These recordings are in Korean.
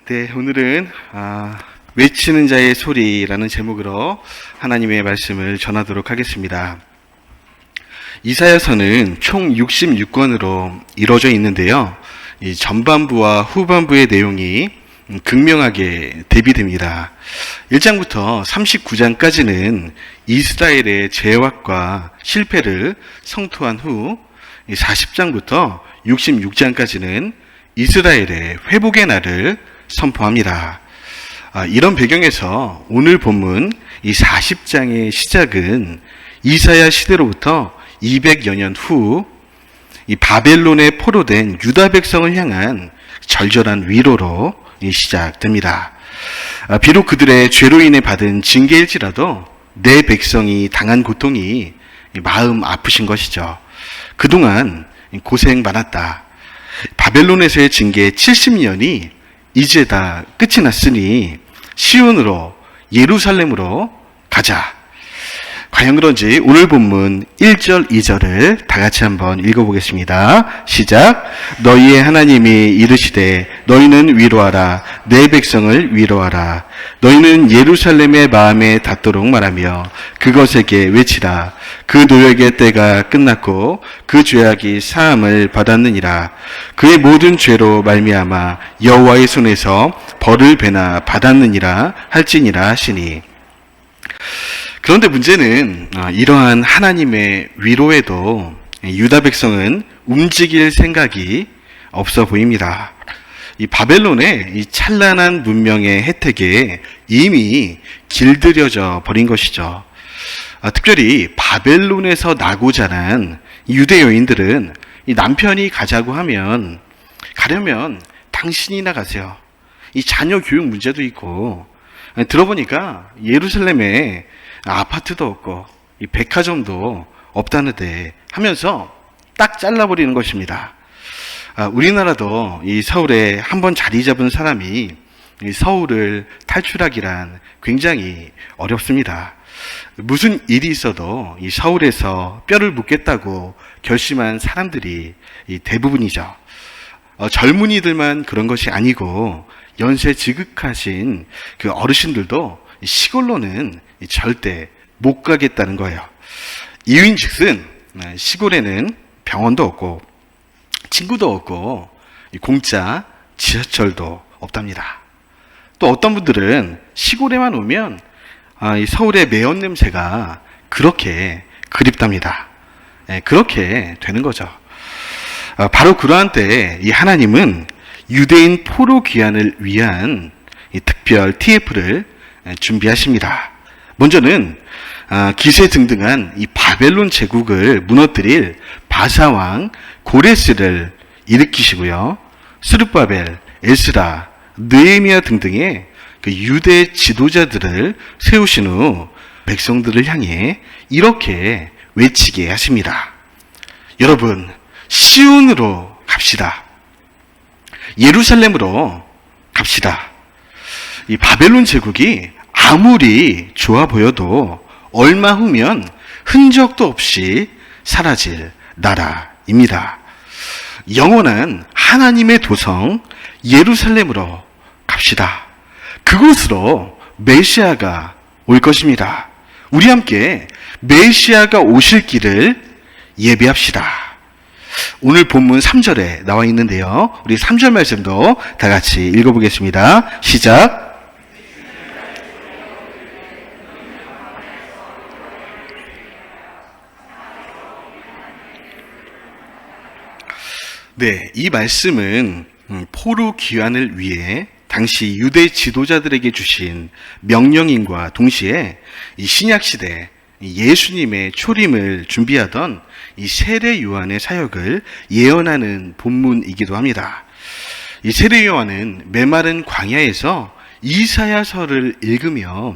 네, 오늘은 외치는 자의 소리라는 제목으로 하나님의 말씀을 전하도록 하겠습니다. 이사야서는 총 66권으로 이루어져 있는데요. 이 전반부와 후반부의 내용이 극명하게 대비됩니다. 1장부터 39장까지는 이스라엘의 죄악과 실패를 성토한 후 40장부터 66장까지는 이스라엘의 회복의 날을 선포합니다. 이런 배경에서 오늘 본문 이 40장의 시작은 이사야 시대로부터 200여 년 후 이 바벨론에 포로된 유다 백성을 향한 절절한 위로로 시작됩니다. 비록 그들의 죄로 인해 받은 징계일지라도 내 백성이 당한 고통이 마음 아프신 것이죠. 그동안 고생 많았다. 바벨론에서의 징계 70년이 이제 다 끝이 났으니 시온으로 예루살렘으로 가자. 과연 그런지 오늘 본문 1절 2절을 다 같이 한번 읽어보겠습니다. 시작. 너희의 하나님이 이르시되 너희는 위로하라. 내 백성을 위로하라. 너희는 예루살렘의 마음에 닿도록 말하며 그것에게 외치라. 그 노역의 때가 끝났고 그 죄악이 사함을 받았느니라. 그의 모든 죄로 말미암아 여호와의 손에서 벌을 배나 받았느니라 할지니라 하시니. 그런데 문제는 이러한 하나님의 위로에도 유다 백성은 움직일 생각이 없어 보입니다. 이 바벨론의 이 찬란한 문명의 혜택에 이미 길들여져 버린 것이죠. 특별히 바벨론에서 나고 자란 유대 여인들은 이 남편이 가려면 당신이나 가세요. 이 자녀 교육 문제도 있고, 들어보니까 예루살렘에 아파트도 없고 이 백화점도 없다는데 하면서 딱 잘라버리는 것입니다. 우리나라도 이 서울에 한번 자리 잡은 사람이 이 서울을 탈출하기란 굉장히 어렵습니다. 무슨 일이 있어도 이 서울에서 뼈를 묻겠다고 결심한 사람들이 이 대부분이죠. 젊은이들만 그런 것이 아니고 연세 지극하신 그 어르신들도 시골로는 절대 못 가겠다는 거예요. 이유인즉슨 시골에는 병원도 없고 친구도 없고 공짜 지하철도 없답니다. 또 어떤 분들은 시골에만 오면 이 서울의 매연 냄새가 그렇게 그립답니다. 그렇게 되는 거죠. 바로 그러한 때에 이 하나님은 유대인 포로 귀환을 위한 이 특별 TF를 준비하십니다. 먼저는 기세등등한 이 바벨론 제국을 무너뜨릴 바사왕 고레스를 일으키시고요. 스룹바벨, 에스라, 느헤미야 등등의 그 유대 지도자들을 세우신 후 백성들을 향해 이렇게 외치게 하십니다. 여러분, 시온으로 갑시다. 예루살렘으로 갑시다. 이 바벨론 제국이 아무리 좋아 보여도 얼마 후면 흔적도 없이 사라질 나라입니다. 영원한 하나님의 도성 예루살렘으로 갑시다. 그곳으로 메시아가 올 것입니다. 우리 함께 메시아가 오실 길을 예비합시다. 오늘 본문 3절에 나와 있는데요. 우리 3절 말씀도 다 같이 읽어보겠습니다. 시작. 네, 이 말씀은 포로 귀환을 위해 당시 유대 지도자들에게 주신 명령인과 동시에 이 신약 시대 예수님의 초림을 준비하던 이 세례 요한의 사역을 예언하는 본문이기도 합니다. 이 세례 요한은 메마른 광야에서 이사야서를 읽으며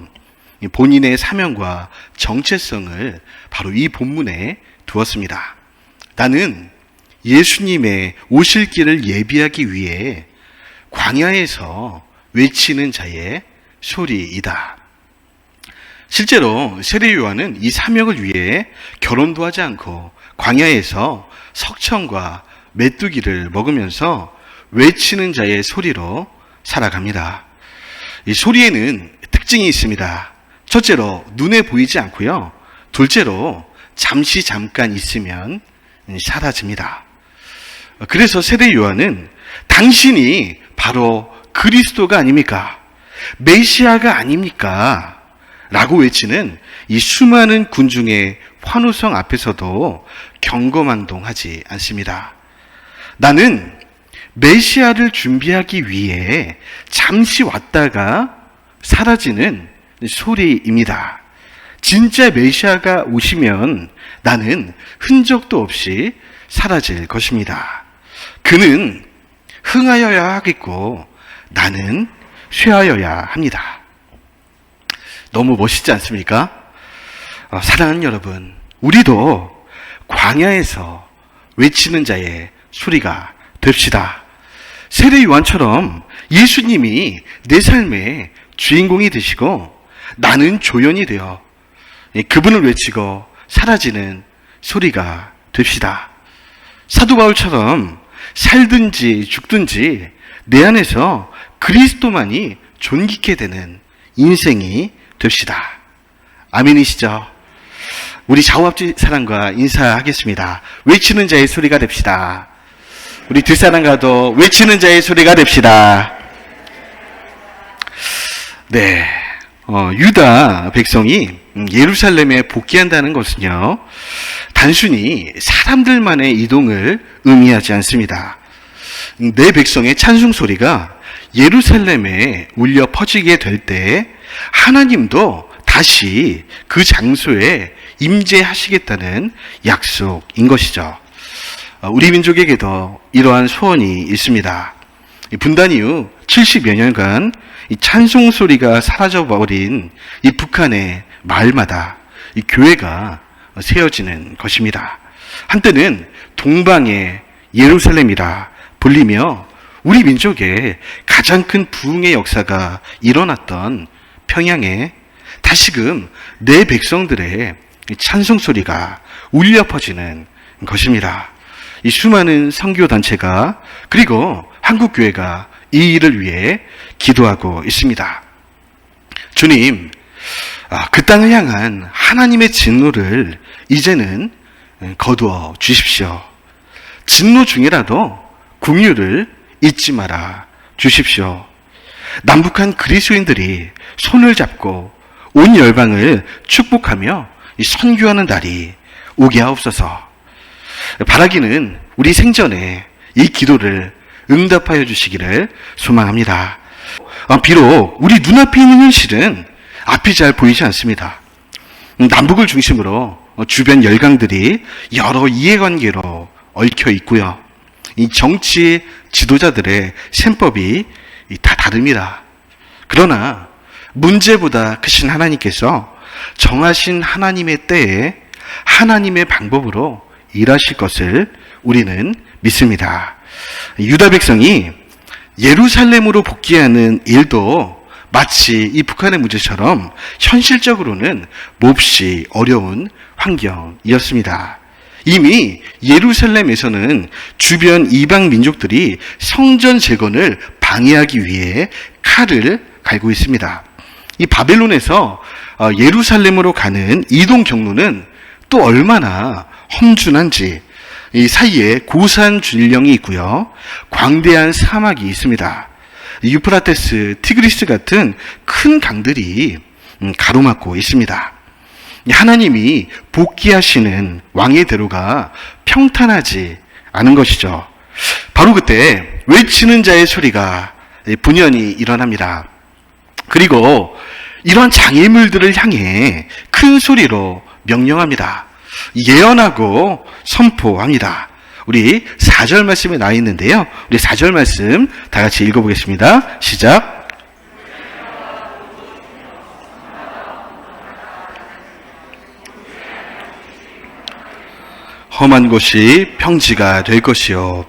본인의 사명과 정체성을 바로 이 본문에 두었습니다. 나는 예수님의 오실 길을 예비하기 위해 광야에서 외치는 자의 소리이다. 실제로 세례 요한은 이 사명을 위해 결혼도 하지 않고 광야에서 석청과 메뚜기를 먹으면서 외치는 자의 소리로 살아갑니다. 이 소리에는 특징이 있습니다. 첫째로 눈에 보이지 않고요. 둘째로 잠깐 있으면 사라집니다. 그래서 세례 요한은 당신이 바로 그리스도가 아닙니까? 메시아가 아닙니까? 라고 외치는 이 수많은 군중의 환호성 앞에서도 경거망동하지 않습니다. 나는 메시아를 준비하기 위해 잠시 왔다가 사라지는 소리입니다. 진짜 메시아가 오시면 나는 흔적도 없이 사라질 것입니다. 그는 흥하여야 하겠고 나는 쇠하여야 합니다. 너무 멋있지 않습니까? 사랑하는 여러분, 우리도 광야에서 외치는 자의 소리가 됩시다. 세례 요한처럼 예수님이 내 삶의 주인공이 되시고 나는 조연이 되어 그분을 외치고 사라지는 소리가 됩시다. 사도 바울처럼 살든지 죽든지 내 안에서 그리스도만이 존귀케 되는 인생이 됩시다. 아멘이시죠? 우리 좌우앞집 사람과 인사하겠습니다. 외치는 자의 소리가 됩시다. 우리 뒷사람과도 외치는 자의 소리가 됩시다. 네, 유다 백성이 예루살렘에 복귀한다는 것은요, 단순히 사람들만의 이동을 의미하지 않습니다. 내 백성의 찬송 소리가 예루살렘에 울려 퍼지게 될 때 하나님도 다시 그 장소에 임재하시겠다는 약속인 것이죠. 우리 민족에게도 이러한 소원이 있습니다. 분단 이후 70여 년간 이 찬송 소리가 사라져버린 이 북한의 마을마다 이 교회가 세워지는 것입니다. 한때는 동방의 예루살렘이라 불리며 우리 민족의 가장 큰 부흥의 역사가 일어났던 평양에 다시금 내 백성들의 찬송 소리가 울려 퍼지는 것입니다. 이 수많은 선교단체가 그리고 한국교회가 이 일을 위해 기도하고 있습니다. 주님, 그 땅을 향한 하나님의 진노를 이제는 거두어 주십시오. 진노 중이라도 긍휼을 잊지 마라 주십시오. 남북한 그리스도인들이 손을 잡고 온 열방을 축복하며 선교하는 날이 오게 하옵소서. 바라기는 우리 생전에 이 기도를 응답하여 주시기를 소망합니다. 비록 우리 눈앞에 있는 현실은 앞이 잘 보이지 않습니다. 남북을 중심으로 주변 열강들이 여러 이해관계로 얽혀 있고요. 이 정치 지도자들의 셈법이 다 다릅니다. 그러나 문제보다 크신 하나님께서 정하신 하나님의 때에 하나님의 방법으로 일하실 것을 우리는 믿습니다. 유다 백성이 예루살렘으로 복귀하는 일도 마치 이 북한의 문제처럼 현실적으로는 몹시 어려운 환경이었습니다. 이미 예루살렘에서는 주변 이방 민족들이 성전 재건을 방해하기 위해 칼을 갈고 있습니다. 이 바벨론에서 예루살렘으로 가는 이동 경로는 또 얼마나 험준한지, 이 사이에 고산 준령이 있고요, 광대한 사막이 있습니다. 유프라테스, 티그리스 같은 큰 강들이 가로막고 있습니다. 하나님이 복귀하시는 왕의 대로가 평탄하지 않은 것이죠. 바로 그때 외치는 자의 소리가 분연히 일어납니다. 그리고 이러한 장애물들을 향해 큰 소리로 명령합니다. 예언하고 선포합니다. 우리 4절 말씀에 나와 있는데요, 우리 4절 말씀 다 같이 읽어보겠습니다. 시작. 험한 곳이 평지가 될 것이요.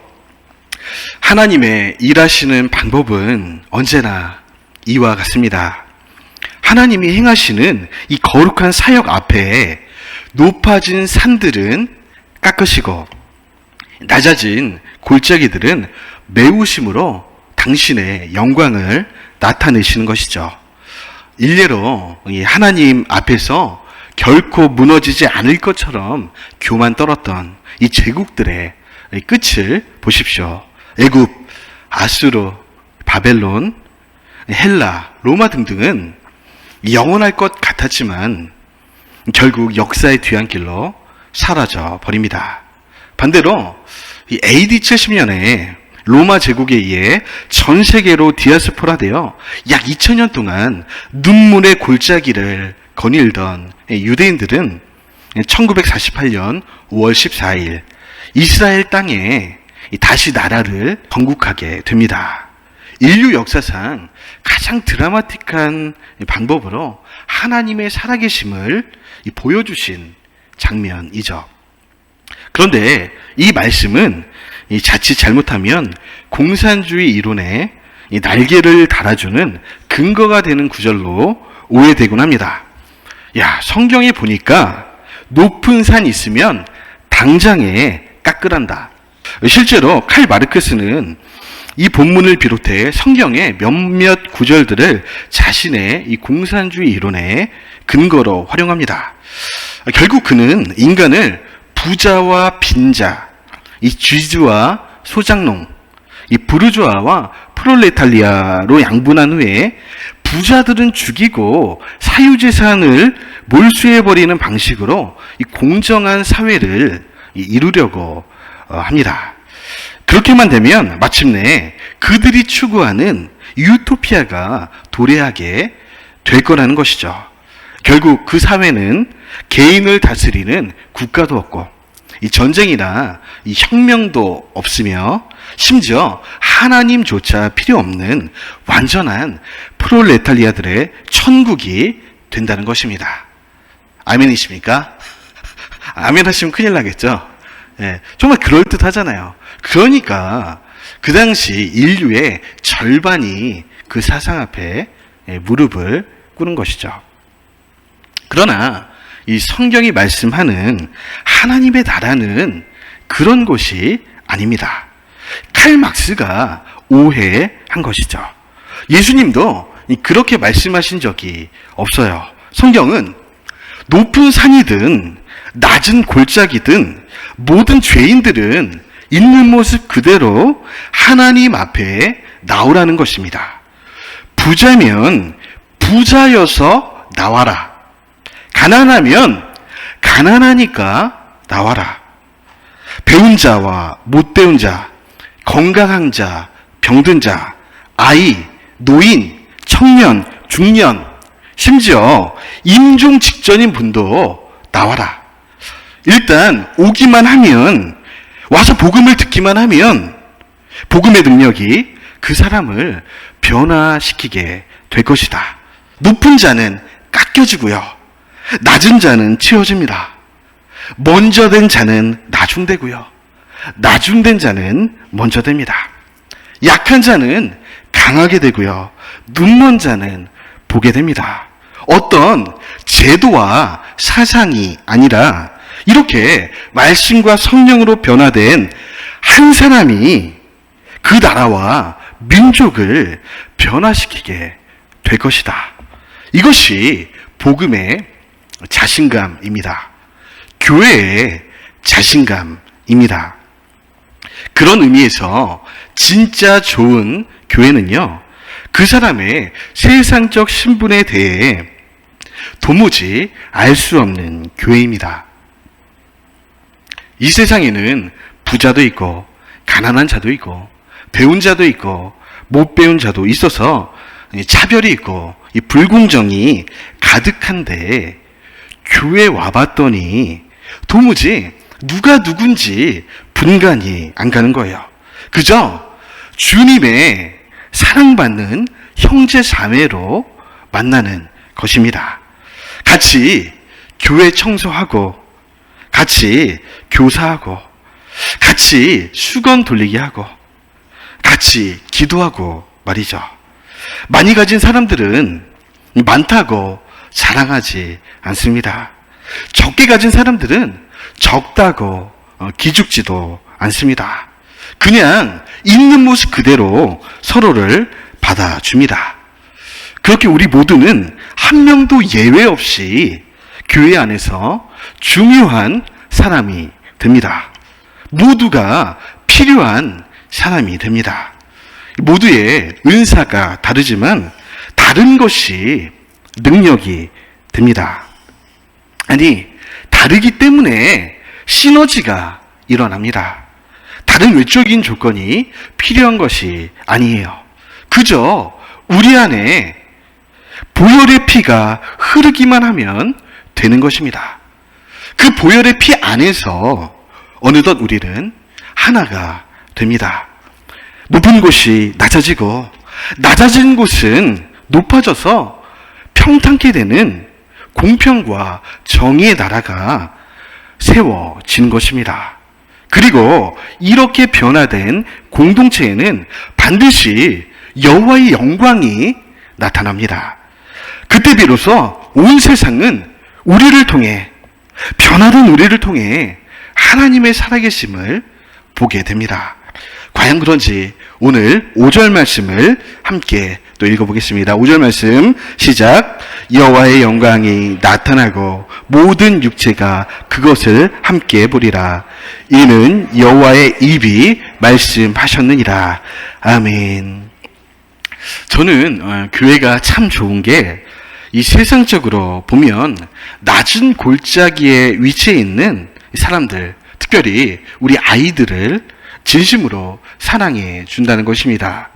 하나님의 일하시는 방법은 언제나 이와 같습니다. 하나님이 행하시는 이 거룩한 사역 앞에 높아진 산들은 깎으시고 낮아진 골짜기들은 메우심으로 당신의 영광을 나타내시는 것이죠. 일례로 이 하나님 앞에서 결코 무너지지 않을 것처럼 교만 떨었던 이 제국들의 끝을 보십시오. 애굽, 아수르, 바벨론, 헬라, 로마 등등은 영원할 것 같았지만 결국 역사의 뒤안길로 사라져 버립니다. 반대로 이 AD 70년에 로마 제국에 의해 전 세계로 디아스포라되어 약 2000년 동안 눈물의 골짜기를 거닐던 유대인들은 1948년 5월 14일 이스라엘 땅에 다시 나라를 건국하게 됩니다. 인류 역사상 가장 드라마틱한 방법으로 하나님의 살아계심을 보여주신 장면이죠. 그런데 이 말씀은 자칫 잘못하면 공산주의 이론에 날개를 달아주는 근거가 되는 구절로 오해되곤 합니다. 야, 성경에 보니까 높은 산 있으면 당장에 깎으란다. 실제로 칼 마르크스는 이 본문을 비롯해 성경의 몇몇 구절들을 자신의 이 공산주의 이론의 근거로 활용합니다. 결국 그는 인간을 부자와 빈자, 이 쥐즈와 소장농, 이 부르주아와 프롤레탈리아로 양분한 후에 부자들은 죽이고 사유재산을 몰수해버리는 방식으로 이 공정한 사회를 이루려고 합니다. 그렇게만 되면 마침내 그들이 추구하는 유토피아가 도래하게 될 거라는 것이죠. 결국 그 사회는 개인을 다스리는 국가도 없고 이 전쟁이나 이 혁명도 없으며 심지어 하나님조차 필요 없는 완전한 프롤레탈리아들의 천국이 된다는 것입니다. 아멘이십니까? 아멘 하시면 큰일 나겠죠? 예, 정말 그럴듯하잖아요. 그러니까 그 당시 인류의 절반이 그 사상 앞에 무릎을 꿇은 것이죠. 그러나 이 성경이 말씀하는 하나님의 나라는 그런 곳이 아닙니다. 칼 막스가 오해한 것이죠. 예수님도 그렇게 말씀하신 적이 없어요. 성경은 높은 산이든 낮은 골짜기든 모든 죄인들은 있는 모습 그대로 하나님 앞에 나오라는 것입니다. 부자면 부자여서 나와라. 가난하면 가난하니까 나와라. 배운 자와 못 배운 자, 건강한 자, 병든 자, 아이, 노인, 청년, 중년, 심지어 임종 직전인 분도 나와라. 일단 오기만 하면, 와서 복음을 듣기만 하면 복음의 능력이 그 사람을 변화시키게 될 것이다. 높은 자는 깎여지고요, 낮은 자는 치워집니다. 먼저 된 자는 나중되고요, 나중된 자는 먼저 됩니다. 약한 자는 강하게 되고요, 눈먼 자는 보게 됩니다. 어떤 제도와 사상이 아니라 이렇게 말씀과 성령으로 변화된 한 사람이 그 나라와 민족을 변화시키게 될 것이다. 이것이 복음의 자신감입니다. 교회의 자신감입니다. 그런 의미에서 진짜 좋은 교회는요, 그 사람의 세상적 신분에 대해 도무지 알 수 없는 교회입니다. 이 세상에는 부자도 있고 가난한 자도 있고 배운 자도 있고 못 배운 자도 있어서 차별이 있고 이 불공정이 가득한데, 교회 와봤더니 도무지 누가 누군지 분간이 안 가는 거예요. 그저 주님의 사랑받는 형제 자매로 만나는 것입니다. 같이 교회 청소하고, 같이 교사하고, 같이 수건 돌리기 하고, 같이 기도하고 말이죠. 많이 가진 사람들은 많다고 자랑하지 않습니다. 적게 가진 사람들은 적다고 기죽지도 않습니다. 그냥 있는 모습 그대로 서로를 받아줍니다. 그렇게 우리 모두는 한 명도 예외 없이 교회 안에서 중요한 사람이 됩니다. 모두가 필요한 사람이 됩니다. 모두의 은사가 다르지만 다른 것이 능력이 됩니다. 아니, 다르기 때문에 시너지가 일어납니다. 다른 외적인 조건이 필요한 것이 아니에요. 그저 우리 안에 보혈의 피가 흐르기만 하면 되는 것입니다. 그 보혈의 피 안에서 어느덧 우리는 하나가 됩니다. 높은 곳이 낮아지고 낮아진 곳은 높아져서 평탄케 되는 공평과 정의의 나라가 세워진 것입니다. 그리고 이렇게 변화된 공동체에는 반드시 여호와의 영광이 나타납니다. 그때 비로소 온 세상은 우리를 통해, 변화된 우리를 통해 하나님의 살아계심을 보게 됩니다. 과연 그런지 오늘 5절 말씀을 함께 또 읽어보겠습니다. 5절 말씀 시작. 여호와의 영광이 나타나고 모든 육체가 그것을 함께 보리라. 이는 여호와의 입이 말씀하셨느니라. 아멘. 저는 교회가 참 좋은 게 이 세상적으로 보면 낮은 골짜기에 위치해 있는 사람들, 특별히 우리 아이들을 진심으로 사랑해 준다는 것입니다.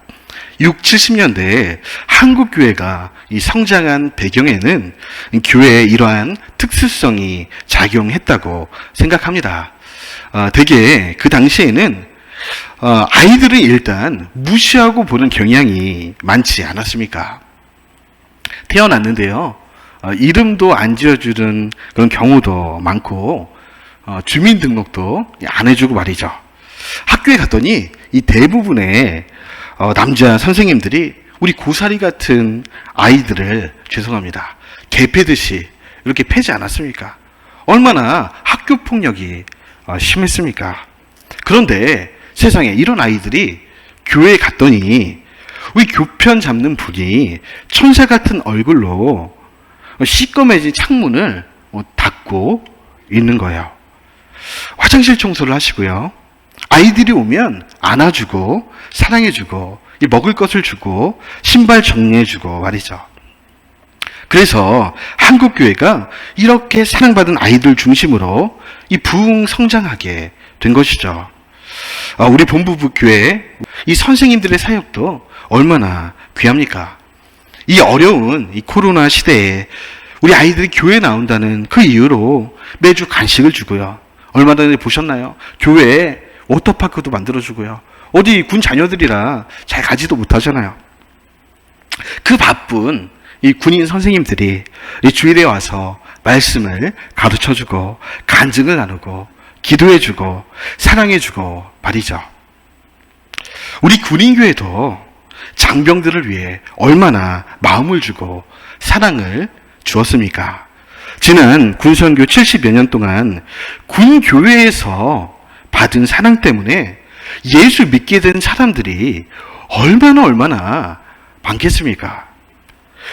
6, 70년대에 한국 교회가 이 성장한 배경에는 교회의 이러한 특수성이 작용했다고 생각합니다. 대개 그 당시에는 아이들을 일단 무시하고 보는 경향이 많지 않았습니까? 태어났는데요, 이름도 안 지어주는 그런 경우도 많고, 주민등록도 안 해주고 말이죠. 학교에 갔더니 이 대부분의 남자 선생님들이 우리 고사리 같은 아이들을, 죄송합니다, 개 패듯이 이렇게 패지 않았습니까? 얼마나 학교 폭력이 심했습니까? 그런데 세상에 이런 아이들이 교회에 갔더니 우리 교편 잡는 분이 천사 같은 얼굴로 시꺼매진 창문을 닫고 있는 거예요. 화장실 청소를 하시고요. 아이들이 오면 안아주고 사랑해주고 먹을 것을 주고 신발 정리해주고 말이죠. 그래서 한국 교회가 이렇게 사랑받은 아이들 중심으로 이 부흥 성장하게 된 것이죠. 우리 본부부 교회 이 선생님들의 사역도 얼마나 귀합니까? 이 어려운 이 코로나 시대에 우리 아이들이 교회에 나온다는 그 이유로 매주 간식을 주고요. 얼마 전에 보셨나요? 교회에 워터파크도 만들어주고요. 어디 군 자녀들이라 잘 가지도 못하잖아요. 그 바쁜 이 군인 선생님들이 이 주일에 와서 말씀을 가르쳐주고 간증을 나누고 기도해주고 사랑해주고 말이죠. 우리 군인교회도 장병들을 위해 얼마나 마음을 주고 사랑을 주었습니까? 지난 군선교 70여 년 동안 군교회에서 받은 사랑 때문에 예수 믿게 된 사람들이 얼마나 많겠습니까?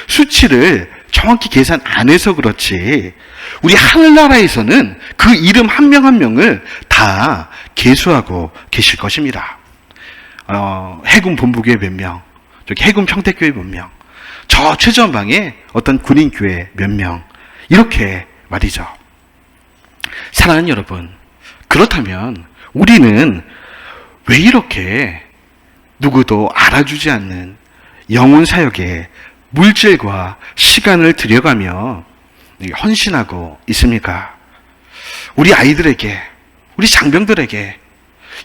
수치를 정확히 계산 안 해서 그렇지 우리 하늘나라에서는 그 이름 한 명 한 명을 다 계수하고 계실 것입니다. 해군 본부교회 몇 명, 저기 해군 평택교회 몇 명, 저 최전방에 어떤 군인교회 몇 명, 이렇게 말이죠. 사랑하는 여러분, 그렇다면 우리는 왜 이렇게 누구도 알아주지 않는 영혼 사역에 물질과 시간을 들여가며 헌신하고 있습니까? 우리 아이들에게, 우리 장병들에게,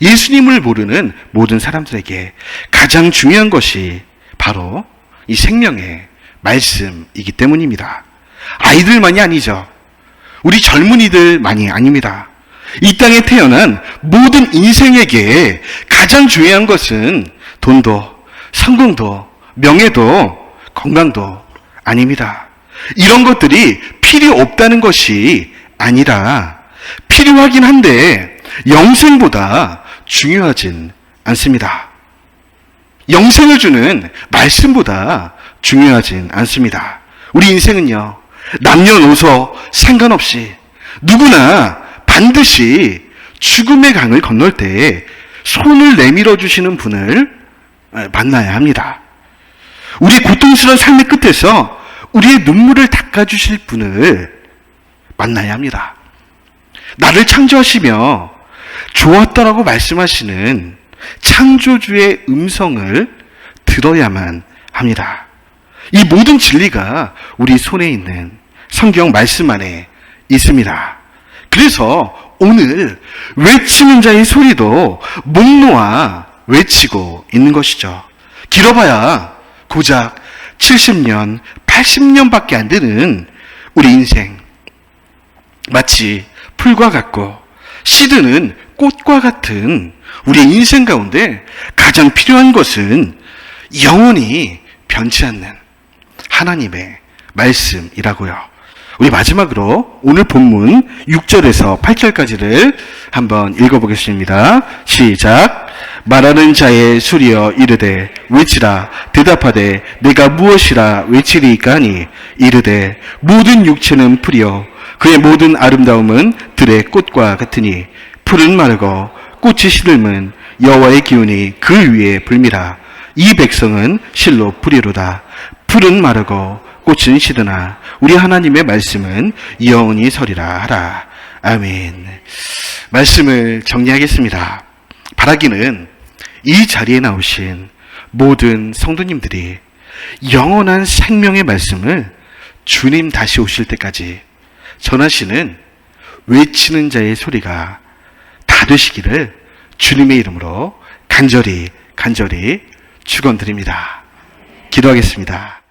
예수님을 모르는 모든 사람들에게 가장 중요한 것이 바로 이 생명의 말씀이기 때문입니다. 아이들만이 아니죠. 우리 젊은이들만이 아닙니다. 이 땅에 태어난 모든 인생에게 가장 중요한 것은 돈도, 성공도, 명예도, 건강도 아닙니다. 이런 것들이 필요 없다는 것이 아니라 필요하긴 한데 영생보다 중요하진 않습니다. 영생을 주는 말씀보다 중요하진 않습니다. 우리 인생은요, 남녀노소 상관없이 누구나 반드시 죽음의 강을 건널 때 손을 내밀어 주시는 분을 만나야 합니다. 우리의 고통스러운 삶의 끝에서 우리의 눈물을 닦아주실 분을 만나야 합니다. 나를 창조하시며 좋았다라고 말씀하시는 창조주의 음성을 들어야만 합니다. 이 모든 진리가 우리 손에 있는 성경 말씀 안에 있습니다. 그래서 오늘 외치는 자의 소리도 목 놓아 외치고 있는 것이죠. 길어봐야 고작 70년, 80년밖에 안 되는 우리 인생. 마치 풀과 같고 시드는 꽃과 같은 우리 인생 가운데 가장 필요한 것은 영원히 변치 않는 하나님의 말씀이라고요. 우리 마지막으로 오늘 본문 6절에서 8절까지를 한번 읽어보겠습니다. 시작. 말하는 자의 소리여 이르되 외치라. 대답하되 내가 무엇이라 외치리이까 하니 이르되 모든 육체는 풀이요 그의 모든 아름다움은 들의 꽃과 같으니 풀은 마르고 꽃이 시들면 여호와의 기운이 그 위에 불미라. 이 백성은 실로 풀이로다. 풀은 마르고 꽃은 시드나 우리 하나님의 말씀은 영원히 서리라 하라. 아멘. 말씀을 정리하겠습니다. 바라기는 이 자리에 나오신 모든 성도님들이 영원한 생명의 말씀을 주님 다시 오실 때까지 전하시는 외치는 자의 소리가 다 되시기를 주님의 이름으로 간절히 축원드립니다. 기도하겠습니다.